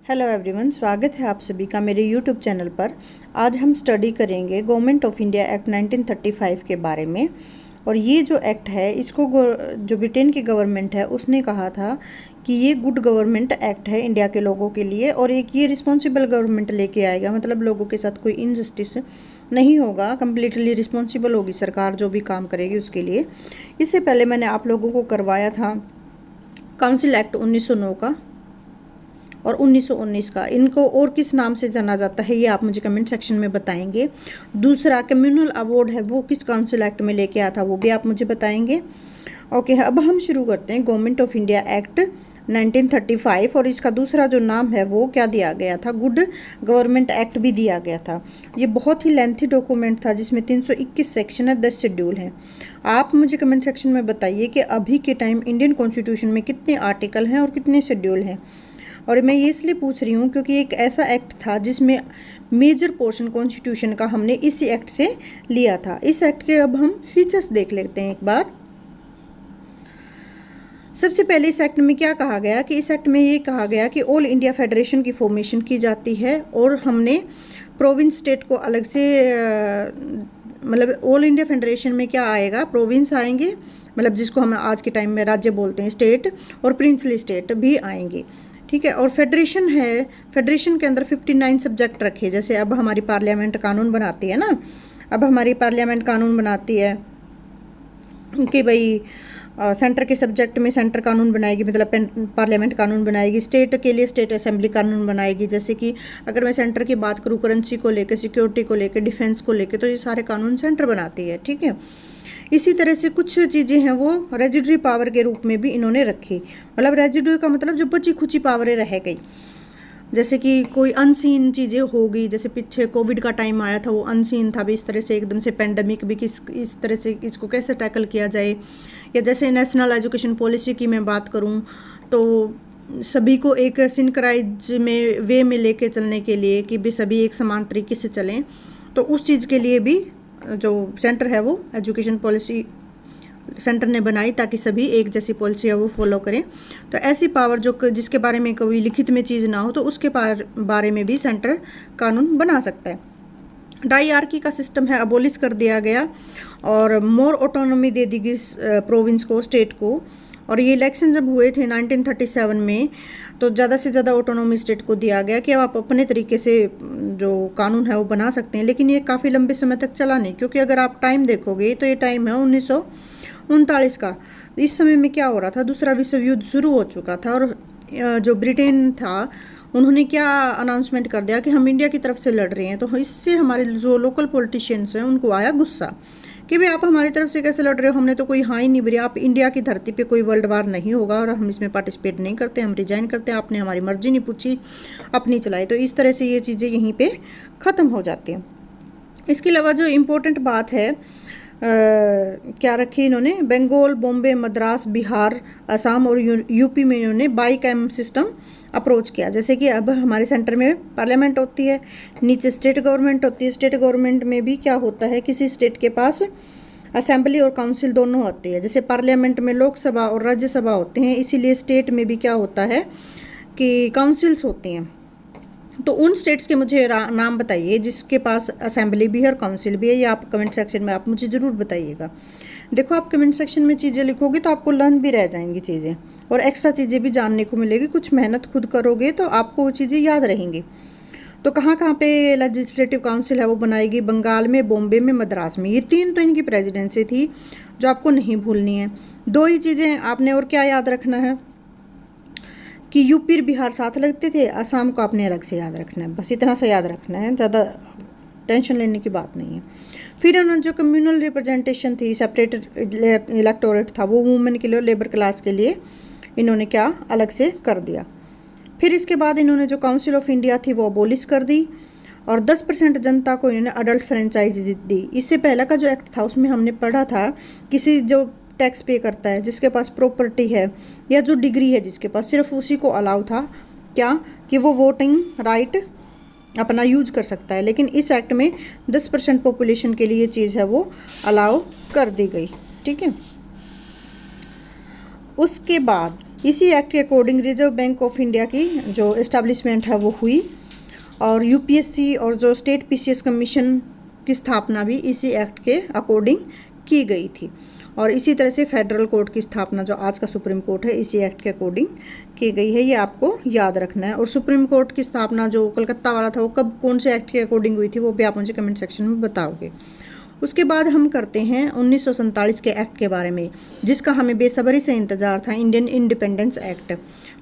Hello everyone, स्वागत है आप सभी का मेरे यूट्यूब चैनल पर। आज हम स्टडी करेंगे गवर्नमेंट ऑफ इंडिया एक्ट 1935 के बारे में। और ये जो एक्ट है इसको जो ब्रिटेन की गवर्नमेंट है उसने कहा था कि ये गुड गवर्नमेंट एक्ट है इंडिया के लोगों के लिए, और एक ये रिस्पॉन्सिबल गवर्नमेंट लेके आएगा, मतलब लोगों के साथ कोई इनजस्टिस नहीं होगा, कम्प्लीटली रिस्पॉन्सिबल होगी सरकार जो भी काम करेगी उसके लिए। इससे पहले मैंने आप लोगों को करवाया था काउंसिल एक्ट 1909 का और 1919 का। इनको और किस नाम से जाना जाता है ये आप मुझे कमेंट सेक्शन में बताएंगे। दूसरा कम्युनल अवार्ड है वो किस काउंसिल एक्ट में लेके आया था वो भी आप मुझे बताएंगे। ओके, अब हम शुरू करते हैं गवर्नमेंट ऑफ इंडिया एक्ट 1935। और इसका दूसरा जो नाम है वो क्या दिया गया था, गुड गवर्नमेंट एक्ट भी दिया गया था। ये बहुत ही लेंथी डॉक्यूमेंट था जिसमें 321 सेक्शन है, 10 शेड्यूल हैं। आप मुझे कमेंट सेक्शन में बताइए कि अभी के टाइम इंडियन कॉन्स्टिट्यूशन में कितने आर्टिकल हैं और कितने शेड्यूल हैं। और मैं ये इसलिए पूछ रही हूँ क्योंकि एक ऐसा एक्ट था जिसमें मेजर पोर्शन कॉन्स्टिट्यूशन का हमने इसी एक्ट से लिया था। इस एक्ट के अब हम फीचर्स देख लेते हैं एक बार। सबसे पहले इस एक्ट में क्या कहा गया कि इस एक्ट में ये कहा गया कि ऑल इंडिया फेडरेशन की फॉर्मेशन की जाती है, और हमने प्रोविंस स्टेट को अलग से मतलब ऑल इंडिया फेडरेशन में क्या आएगा, प्रोविंस आएंगे, मतलब जिसको हम आज के टाइम में राज्य बोलते हैं, स्टेट, और प्रिंसली स्टेट भी आएंगे। ठीक है। और फेडरेशन है, फेडरेशन के अंदर 59 सब्जेक्ट रखे। जैसे अब हमारी पार्लियामेंट कानून बनाती है ना, अब हमारी पार्लियामेंट कानून बनाती है कि भाई सेंटर के सब्जेक्ट में सेंटर कानून बनाएगी, मतलब पार्लियामेंट कानून बनाएगी। स्टेट के लिए स्टेट असेंबली कानून बनाएगी। जैसे कि अगर मैं सेंटर की बात करूँ, करेंसी को लेकर, सिक्योरिटी को लेकर, डिफेंस को लेकर, तो ये सारे कानून सेंटर बनाती है। ठीक है। इसी तरह से कुछ चीज़ें हैं वो रेजिडरी पावर के रूप में भी इन्होंने रखी। मतलब रेजिडरी का मतलब जो बची खुची पावरें रह गई, जैसे कि कोई अनसीन चीज़ें हो गई। जैसे पीछे कोविड का टाइम आया था, वो अनसीन था भी, इस तरह से एकदम से पेंडेमिक भी इस तरह से इसको कैसे टैकल किया जाए। या जैसे नेशनल एजुकेशन पॉलिसी की मैं बात करूँ तो सभी को एक सिंक्राइज में वे में लेके चलने के लिए कि भी सभी एक समान तरीके से चलें, तो उस चीज़ के लिए भी जो सेंटर है वो एजुकेशन पॉलिसी सेंटर ने बनाई ताकि सभी एक जैसी पॉलिसी है वो फॉलो करें। तो ऐसी पावर जो जिसके बारे में कोई लिखित में चीज़ ना हो तो उसके बारे में भी सेंटर कानून बना सकता है। डायआर्की का सिस्टम है अबोलिश कर दिया गया, और मोर ऑटोनॉमी दे दी गई प्रोविंस को, स्टेट को। और ये इलेक्शन जब हुए थे 1937 में, तो ज़्यादा से ज़्यादा ऑटोनॉमी स्टेट को दिया गया कि अब आप अपने तरीके से जो कानून है वो बना सकते हैं। लेकिन ये काफ़ी लंबे समय तक चला नहीं, क्योंकि अगर आप टाइम देखोगे तो ये टाइम है 1939 का। इस समय में क्या हो रहा था, दूसरा विश्व युद्ध शुरू हो चुका था, और जो ब्रिटेन था उन्होंने क्या अनाउंसमेंट कर दिया कि हम इंडिया की तरफ से लड़ रहे हैं। तो इससे हमारे जो लोकल पॉलिटिशियंस हैं उनको आया गुस्सा कि भाई आप हमारी तरफ से कैसे लड़ रहे हो, हमने तो कोई हाँ ही नहीं भरी। आप इंडिया की धरती पे कोई वर्ल्ड वार नहीं होगा और हम इसमें पार्टिसिपेट नहीं करते, हम रिजाइन करते हैं। आपने हमारी मर्जी नहीं पूछी, अपनी चलाई। तो इस तरह से ये चीज़ें यहीं पे ख़त्म हो जाती हैं। इसके अलावा जो इम्पोर्टेंट बात है क्या रखी इन्होंने, बंगाल, बॉम्बे, मद्रास, बिहार, असम और यूपी में इन्होंने बाई कैम सिस्टम अप्रोच किया। जैसे कि अब हमारे सेंटर में पार्लियामेंट होती है, नीचे स्टेट गवर्नमेंट होती है। स्टेट गवर्नमेंट में भी क्या होता है, किसी स्टेट के पास असेंबली और काउंसिल दोनों होती है। जैसे पार्लियामेंट में लोकसभा और राज्यसभा होते हैं, इसीलिए स्टेट में भी क्या होता है कि काउंसिल्स होती हैं। तो उन स्टेट्स के मुझे नाम बताइए जिसके पास असेंबली भी है और काउंसिल भी है। ये आप कमेंट सेक्शन में आप मुझे ज़रूर बताइएगा। देखो, आप कमेंट सेक्शन में चीज़ें लिखोगे तो आपको लर्न भी रह जाएंगी चीज़ें, और एक्स्ट्रा चीज़ें भी जानने को मिलेगी। कुछ मेहनत खुद करोगे तो आपको वो चीज़ें याद रहेंगी। तो कहाँ कहाँ पे लेजिस्लेटिव काउंसिल है वो बनाएगी, बंगाल में, बॉम्बे में, मद्रास में। ये तीन तो इनकी प्रेसिडेंसी थी जो आपको नहीं भूलनी है। दो ही चीज़ें आपने और क्या याद रखना है कि यूपी और बिहार साथ लगते थे, असम को आपने अलग से याद रखना है। बस इतना सा याद रखना है, ज़्यादा टेंशन लेने की बात नहीं है। फिर उन्होंने जो कम्युनल रिप्रेजेंटेशन थी, सेपरेटेड इलेक्टोरेट था, वो वुमेन के लिए और लेबर क्लास के लिए इन्होंने क्या अलग से कर दिया। फिर इसके बाद इन्होंने जो काउंसिल ऑफ इंडिया थी वो अबोलिश कर दी, और 10% जनता को इन्होंने अडल्ट फ्रेंचाइज दी। इससे पहला का जो एक्ट था उसमें हमने पढ़ा था किसी जो टैक्स पे करता है, जिसके पास प्रॉपर्टी है या जो डिग्री है जिसके पास, सिर्फ उसी को अलाउ था क्या कि वो वोटिंग राइट अपना यूज कर सकता है। लेकिन इस एक्ट में 10% पॉपुलेशन के लिए ये चीज़ है वो अलाउ कर दी गई। ठीक है। उसके बाद इसी एक्ट के according reserve bank of India की जो इस्टेब्लिशमेंट है वो हुई, और यूपीएससी और जो स्टेट पीसीएस कमीशन की स्थापना भी इसी एक्ट के अकॉर्डिंग की गई थी। और इसी तरह से फेडरल कोर्ट की स्थापना जो आज का सुप्रीम कोर्ट है इसी एक्ट के अकॉर्डिंग की गई है, ये आपको याद रखना है। और सुप्रीम कोर्ट की स्थापना जो कलकत्ता वाला था वो कब कौन से एक्ट के अकॉर्डिंग हुई थी वो भी आप मुझे कमेंट सेक्शन में बताओगे। उसके बाद हम करते हैं 1947 के एक्ट के बारे में, जिसका हमें बेसब्री से इंतज़ार था, इंडियन इंडिपेंडेंस एक्ट।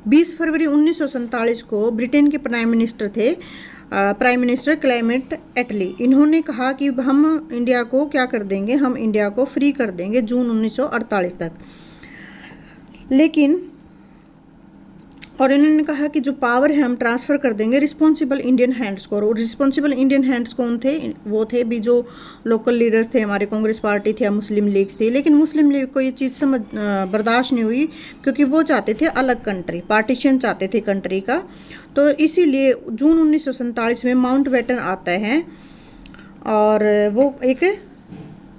20 फरवरी 1947 को ब्रिटेन के प्राइम मिनिस्टर थे प्राइम मिनिस्टर क्लेमेंट एटली। इन्होंने कहा कि हम इंडिया को क्या कर देंगे, हम इंडिया को फ्री कर देंगे जून 1948 तक। लेकिन और इन्होंने कहा कि जो पावर है हम ट्रांसफ़र कर देंगे रिस्पॉन्सिबल इंडियन हैंड्स को। और रिस्पॉन्सिबल इंडियन हैंड्स कौन थे, वो थे भी जो लोकल लीडर्स थे, हमारे कांग्रेस पार्टी थे, मुस्लिम लीग थी। लेकिन मुस्लिम लीग को ये चीज़ बर्दाश्त नहीं हुई, क्योंकि वो चाहते थे अलग कंट्री, पार्टीशन चाहते थे कंट्री का। तो इसीलिए जून 1947 में माउंट बैटन आता है और वो एक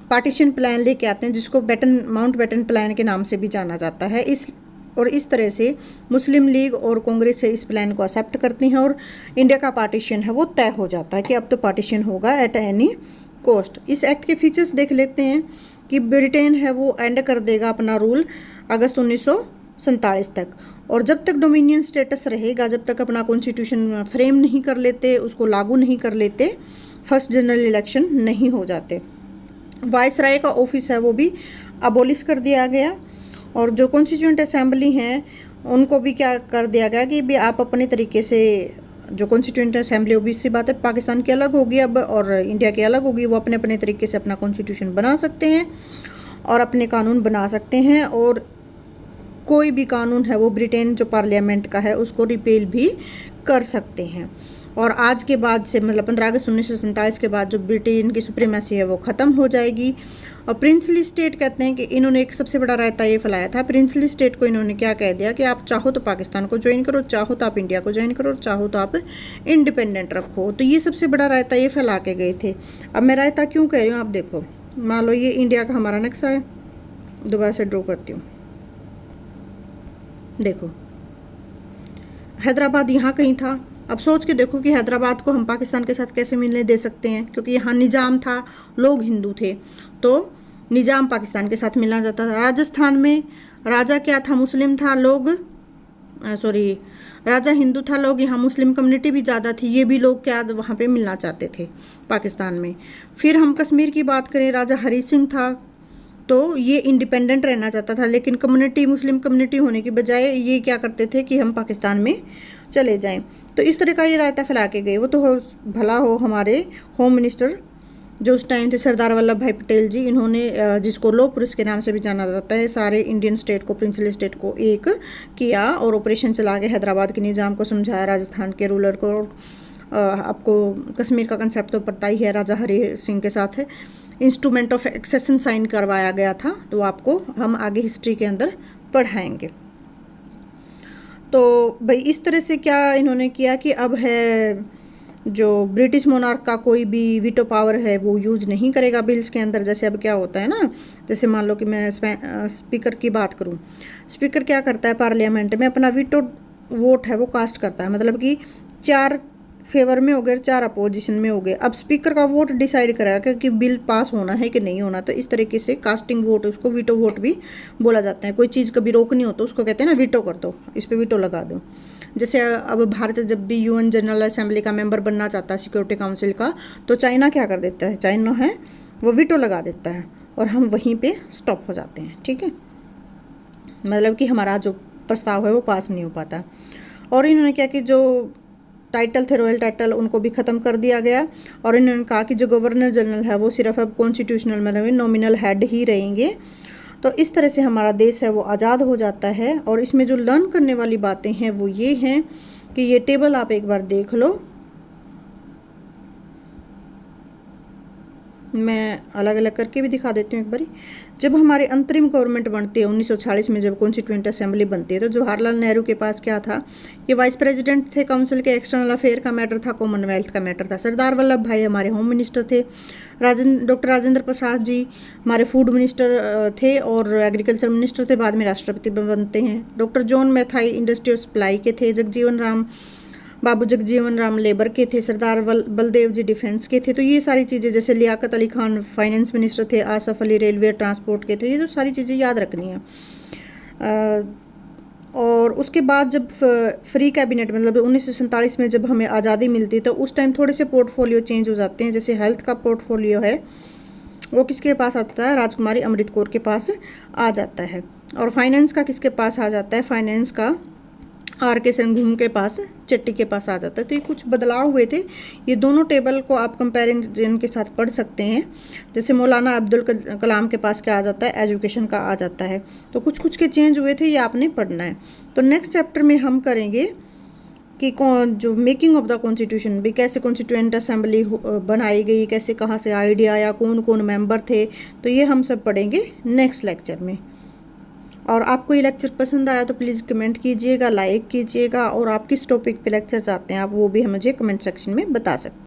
पार्टीशन प्लान लेके आते हैं, जिसको माउंट बैटन प्लान के नाम से भी जाना जाता है। इस तरह से मुस्लिम लीग और कांग्रेस से इस प्लान को एक्सेप्ट करती हैं और इंडिया का पार्टीशन है वो तय हो जाता है कि अब तो पार्टीशन होगा एट एनी कॉस्ट। इस एक्ट के फीचर्स देख लेते हैं कि ब्रिटेन है वो एंड कर देगा अपना रूल अगस्त 1947 तक, और जब तक डोमिनियन स्टेटस रहेगा, जब तक अपना कॉन्स्टिट्यूशन फ्रेम नहीं कर लेते, उसको लागू नहीं कर लेते, फर्स्ट जनरल इलेक्शन नहीं हो जाते। वाइसराय का ऑफिस है वो भी अबोलिश कर दिया गया, और जो कॉन्स्टिट्यूएंट असेंबली हैं उनको भी क्या कर दिया गया कि भी आप अपने तरीके से, जो कॉन्स्टिट्यूएंट असेंबली ओबीसी बात है, पाकिस्तान की अलग होगी अब और इंडिया की अलग होगी, वो अपने अपने तरीके से अपना कॉन्स्टिट्यूशन बना सकते हैं और अपने कानून बना सकते हैं, और कोई भी कानून है वो ब्रिटेन जो पार्लियामेंट का है उसको रिपेल भी कर सकते हैं। और आज के बाद से मतलब 15 अगस्त 1947 के बाद जो ब्रिटेन की सुप्रीमेसी है वो ख़त्म हो जाएगी। और प्रिंसली स्टेट कहते हैं कि इन्होंने एक सबसे बड़ा रायता ये फैलाया था। प्रिंसली स्टेट को इन्होंने क्या कह दिया कि आप चाहो तो पाकिस्तान को ज्वाइन करो, चाहो तो आप इंडिया को ज्वाइन करो, चाहो तो आप इंडिपेंडेंट रखो। तो ये सबसे बड़ा रायता ये फैला के गए थे। अब मैं रायता क्यों कह रही हूँ, आप देखो, मान लो ये इंडिया का हमारा नक्शा है, दोबारा से ड्रॉ करती हूँ, देखो हैदराबाद यहाँ कहीं था। अब सोच के देखो कि हैदराबाद को हम पाकिस्तान के साथ कैसे मिलने दे सकते हैं, क्योंकि यहाँ निज़ाम था, लोग हिंदू थे, तो निज़ाम पाकिस्तान के साथ मिलना चाहता था। राजस्थान में राजा क्या था, मुस्लिम था, राजा हिंदू था, लोग यहाँ मुस्लिम कम्युनिटी भी ज़्यादा थी, ये भी लोग क्या वहाँ पे मिलना चाहते थे पाकिस्तान में। फिर हम कश्मीर की बात करें, राजा हरी सिंह था, तो ये इंडिपेंडेंट रहना चाहता था, लेकिन कम्युनिटी मुस्लिम कम्युनिटी होने की बजाय ये क्या करते थे कि हम पाकिस्तान में चले जाएं। तो इस तरह का ये रायता फैला के गए। वो तो भला हो हमारे होम मिनिस्टर जो उस टाइम थे सरदार वल्लभ भाई पटेल जी, इन्होंने जिसको लौह पुरुष के नाम से भी जाना जाता है, सारे इंडियन स्टेट को, प्रिंसली स्टेट को एक किया और ऑपरेशन चला के हैदराबाद के निज़ाम को समझाया, राजस्थान के रूलर को। आपको कश्मीर का कंसेप्ट तो पता ही है, राजा हरी सिंह के साथ है इंस्ट्रूमेंट ऑफ एक्सेशन साइन करवाया गया था, तो आपको हम आगे हिस्ट्री के अंदर पढ़ाएंगे। तो भाई इस तरह से क्या इन्होंने किया कि अब है जो ब्रिटिश मोनार्क का कोई भी वीटो पावर है वो यूज नहीं करेगा बिल्स के अंदर। जैसे अब क्या होता है ना, जैसे मान लो कि मैं स्पीकर की बात करूं, स्पीकर क्या करता है पार्लियामेंट में, अपना वीटो वोट है वो कास्ट करता है, मतलब कि 4 फेवर में हो गए, 4 अपोजिशन में हो गए। अब स्पीकर का वोट डिसाइड करेगा कि बिल पास होना है कि नहीं होना। तो इस तरीके से कास्टिंग वोट, उसको वीटो वोट भी बोला जाता है। कोई चीज़ कभी रोकनी हो तो उसको कहते हैं ना वीटो कर दो, इस पर वीटो लगा दो। जैसे अब भारत जब भी यूएन जनरल असेंबली का मेंबर बनना चाहता है, सिक्योरिटी काउंसिल का, तो चाइना क्या कर देता है, चाइना है वो वीटो लगा देता है और हम वहीं पे स्टॉप हो जाते हैं। ठीक है, मतलब कि हमारा जो प्रस्ताव है वो पास नहीं हो पाता। और इन्होंने क्या कि जो टाइटल थे, रॉयल टाइटल, उनको भी ख़त्म कर दिया गया। और इन्होंने कहा कि जो गवर्नर जनरल है वो सिर्फ अब कॉन्स्टिट्यूशनल मतलब नॉमिनल हेड ही रहेंगे। तो इस तरह से हमारा देश है वो आज़ाद हो जाता है। और इसमें जो लर्न करने वाली बातें हैं वो ये हैं कि ये टेबल आप एक बार देख लो, मैं अलग अलग करके भी दिखा देती हूँ एक बारी। जब हमारी अंतरिम गवर्नमेंट बनती है 1946 में, जब कॉन्स्टिट्यूएंट असेंबली बनती है, तो जवाहरलाल नेहरू के पास क्या था, ये वाइस प्रेसिडेंट थे, काउंसिल के एक्सटर्नल अफेयर का मैटर था, कॉमनवेल्थ का मैटर था। सरदार वल्लभ भाई हमारे होम मिनिस्टर थे, डॉक्टर राजेंद्र प्रसाद जी हमारे फूड मिनिस्टर थे और एग्रीकल्चर मिनिस्टर थे, बाद में राष्ट्रपति बनते हैं। डॉक्टर जॉन मैथाई इंडस्ट्री और सप्लाई के थे। बाबू जगजीवन राम लेबर के थे। सरदार बलदेव जी डिफेंस के थे। तो ये सारी चीज़ें, जैसे लियाकत अली खान फाइनेंस मिनिस्टर थे, आसफ अली रेलवे ट्रांसपोर्ट के थे। ये तो सारी चीज़ें याद रखनी है। और उसके बाद जब फ्री कैबिनेट मतलब 1947 में जब हमें आज़ादी मिलती है तो उस टाइम थोड़े से पोर्टफोलियो चेंज हो जाते हैं। जैसे हेल्थ का पोर्टफोलियो है वो किसके पास आता है, राजकुमारी अमृत कौर के पास आ जाता है। और फाइनेंस का किसके पास आ जाता है, फाइनेंस का R.K. संघूम के पास, चट्टी के पास आ जाता है। तो ये कुछ बदलाव हुए थे। ये दोनों टेबल को आप कंपैरिजन के साथ पढ़ सकते हैं। जैसे मौलाना अब्दुल कलाम के पास क्या आ जाता है, एजुकेशन का आ जाता है। तो कुछ कुछ के चेंज हुए थे, ये आपने पढ़ना है। तो नेक्स्ट चैप्टर में हम करेंगे कि कौन जो मेकिंग ऑफ द कॉन्स्टिट्यूशन भी, कैसे कॉन्स्टिट्यूएंट असेंबली बनाई गई, कैसे कहाँ से आइडिया आया, कौन कौन मेंबर थे। तो ये हम सब पढ़ेंगे नेक्स्ट लेक्चर में। और आपको ये लेक्चर पसंद आया तो प्लीज़ कमेंट कीजिएगा, लाइक कीजिएगा। और आप किस टॉपिक पे लेक्चर चाहते हैं आप वो भी मुझे कमेंट सेक्शन में बता सकते हैं।